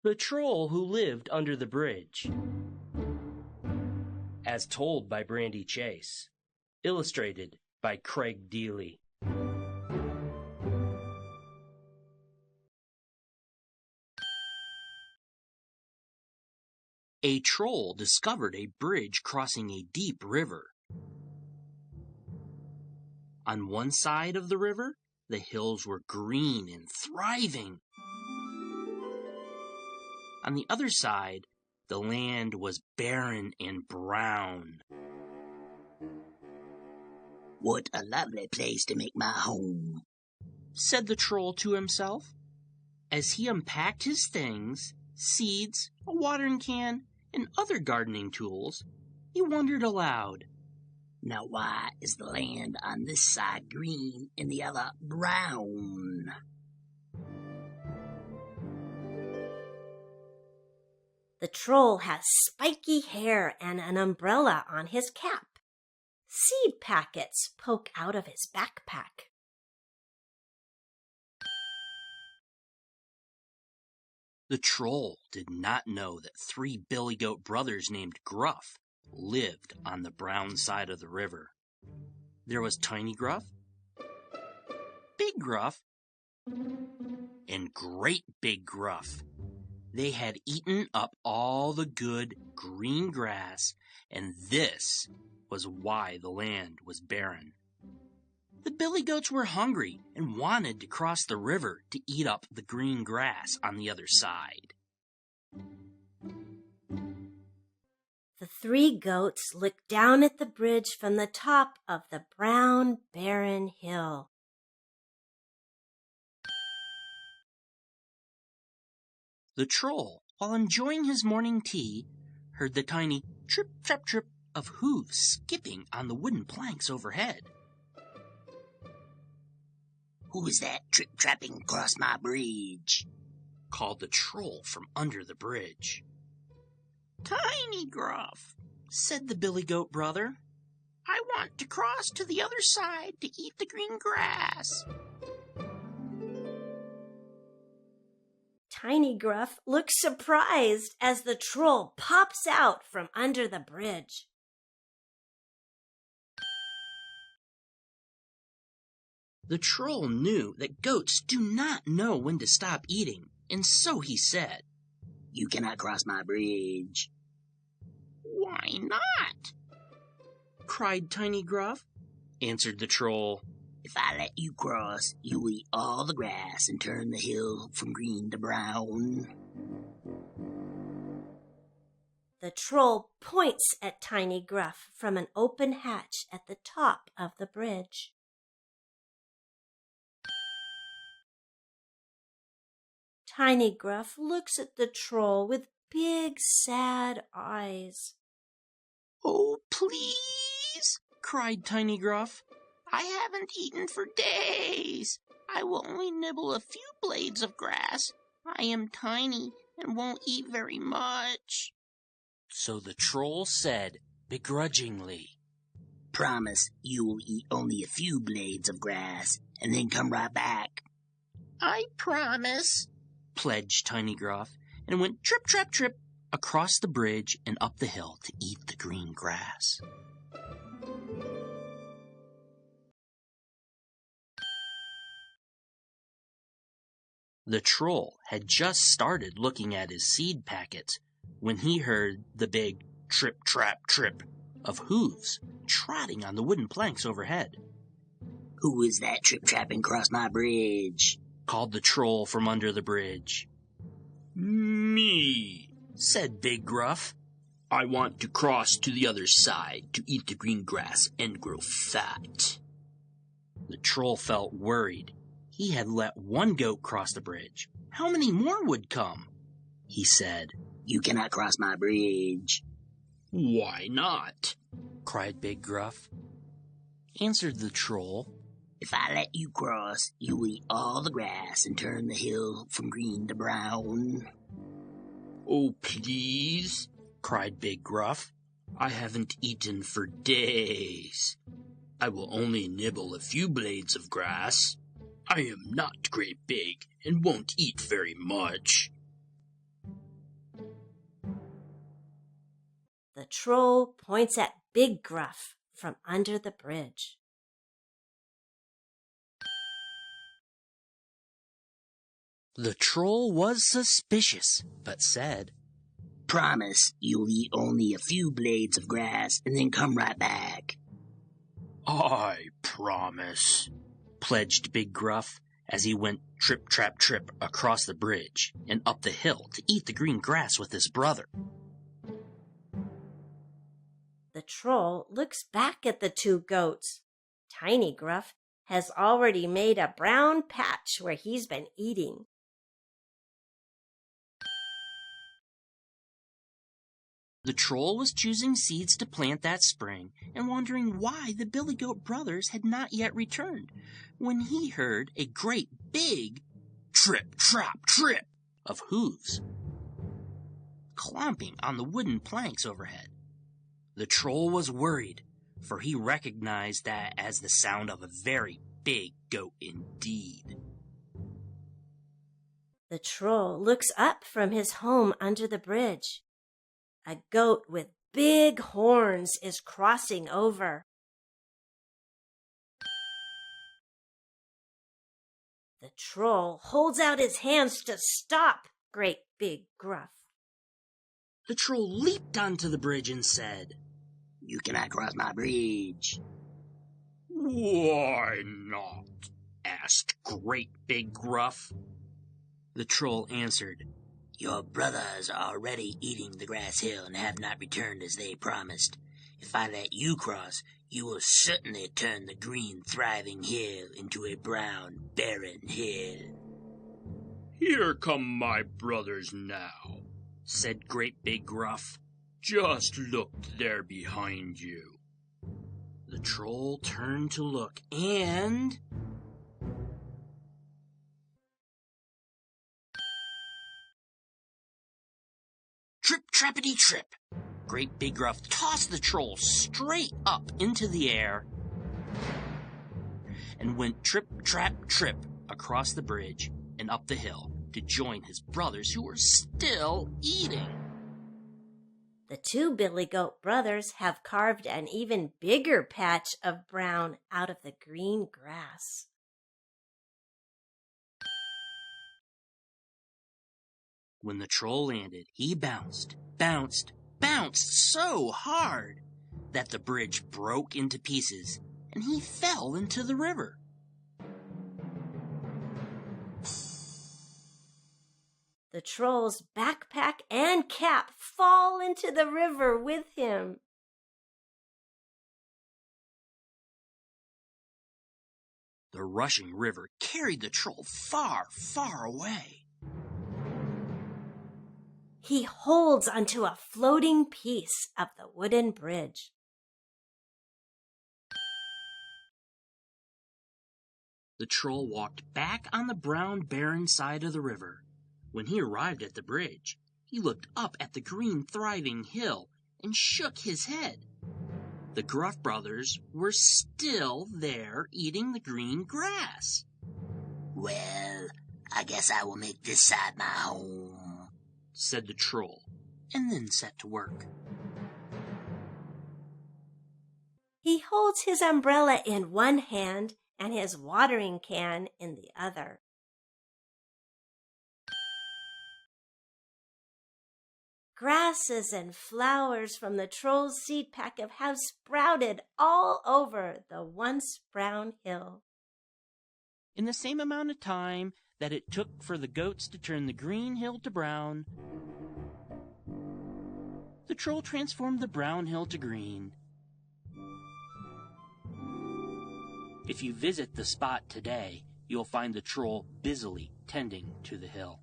The Troll Who Lived Under the Bridge. As told by Brandy Chase. Illustrated by Craig Deely. A troll discovered a bridge crossing a deep river. On one side of the river, the hills were green and thriving. On the other side, the land was barren and brown. "What a lovely place to make my home," said the troll to himself. As he unpacked his things, seeds, a watering can, and other gardening tools, he wondered aloud. "Now why is the land on this side green and the other brown?" The troll has spiky hair and an umbrella on his cap. Seed packets poke out of his backpack. The troll did not know that 3 billy goat brothers named Gruff lived on the brown side of the river. There was Tiny Gruff, Big Gruff, and Great Big Gruff. They had eaten up all the good green grass, and this was why the land was barren. The billy goats were hungry and wanted to cross the river to eat up the green grass on the other side. The 3 goats looked down at the bridge from the top of the brown, barren hill. The troll, while enjoying his morning tea, heard the tiny trip, trap, trip of hooves skipping on the wooden planks overhead. "Who is that trip-trapping across my bridge?" called the troll from under the bridge. "Tiny Gruff," said the billy goat brother. "I want to cross to the other side to eat the green grass." Tiny Gruff looks surprised as the troll pops out from under the bridge. The troll knew that goats do not know when to stop eating, and so he said, "You cannot cross my bridge." "Why not?" cried Tiny Gruff. Answered the troll, "If I let you cross, you will eat all the grass and turn the hill from green to brown." The troll points at Tiny Gruff from an open hatch at the top of the bridge. Tiny Gruff looks at the troll with big, sad eyes. "Oh, please," cried Tiny Gruff. "I haven't eaten for days. I will only nibble a few blades of grass. I am tiny and won't eat very much." So the troll said begrudgingly, "Promise you will eat only a few blades of grass and then come right back." "I promise," pledged Tiny Gruff, and went trip, trap, trip across the bridge and up the hill to eat the green grass. The troll had just started looking at his seed packets when he heard the big trip, trap, trip of hooves trotting on the wooden planks overhead. "Who is that trip-trapping across my bridge?" called the troll from under the bridge. "Me," said Big Gruff. "I want to cross to the other side to eat the green grass and grow fat." The troll felt worried. He had let 1 goat cross the bridge. How many more would come? He said, "You cannot cross my bridge." "Why not?" cried Big Gruff. Answered the troll, "If I let you cross, you will eat all the grass and turn the hill from green to brown." "Oh, please," cried Big Gruff. "I haven't eaten for days. I will only nibble a few blades of grass. I am not great big and won't eat very much." troll points at Big Gruff from under the bridge. The troll was suspicious, but said, Promise you'll eat only a few blades of grass and then come right back. I promise, pledged Big Gruff as he went trip-trap-trip across the bridge and up the hill to eat the green grass with his brother. The troll looks back at the two goats. Tiny Gruff has already made a brown patch where he's been eating. The troll was choosing seeds to plant that spring and wondering why the Billy Goat brothers had not yet returned when he heard a great big trip-trap-trip of hooves clomping on the wooden planks overhead. The troll was worried, for he recognized that as the sound of a very big goat indeed. The troll looks up from his home under the bridge. A goat with big horns is crossing over. The troll holds out his hands to stop Great Big Gruff. The troll leaped onto the bridge and said, You cannot cross my bridge. Why not? Asked Great Big Gruff. The troll answered, Your brothers are already eating the grass hill and have not returned as they promised. If I let you cross, you will certainly turn the green, thriving hill into a brown, barren hill. Here come my brothers now, said Great Big Gruff. Just look there behind you. The troll turned to look, and trip-trappity-trip! Great Big Gruff tossed the troll straight up into the air and went trip-trap-trip across the bridge and up the hill to join his brothers who were still eating. The two Billy Goat brothers have carved an even bigger patch of brown out of the green grass. When the troll landed, he bounced so hard that the bridge broke into pieces and he fell into the river. The troll's backpack and cap fall into the river with him. The rushing river carried the troll far, far away. He holds onto a floating piece of the wooden bridge. The troll walked back on the brown, barren side of the river. When he arrived at the bridge, he looked up at the green, thriving hill and shook his head. The Gruff brothers were still there eating the green grass. Well, I guess I will make this side my home, said the troll, and then set to work. He holds his umbrella in one hand and his watering can in the other. Grasses and flowers from the troll's seed packet have sprouted all over the once brown hill. In the same amount of time that it took for the goats to turn the green hill to brown, the troll transformed the brown hill to green. If you visit the spot today, you'll find the troll busily tending to the hill.